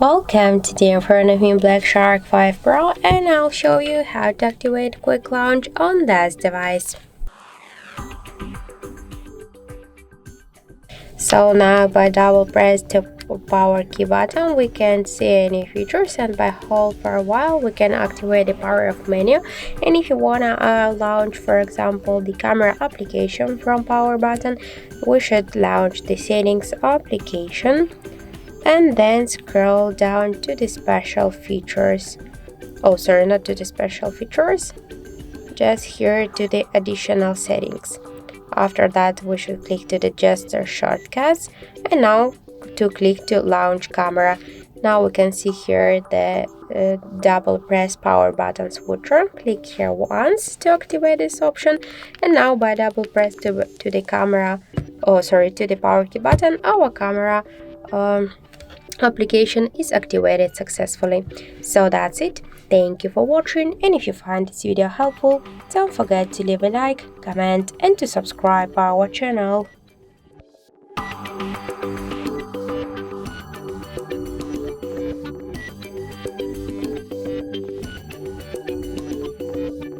Welcome to the XIAOMI Black Shark 5 Pro, and I'll show you how to activate quick launch on this device. So now by double press the power key button we can see any features, and by hold for a while we can activate the power off menu. And if you wanna launch, for example, the camera application from power button, we should launch the settings application and then scroll down to the special features. Oh, sorry, not to the special features, just here to the additional settings. After that we should click to the gesture shortcuts, and now to click to launch camera. Now we can see here the double press power button switcher. Click here once to activate this option, and now by double press to the camera, to the power key button, our camera application is activated successfully. So that's it. Thank you for watching, and if you find this video helpful, don't forget to leave a like, comment and to subscribe our channel.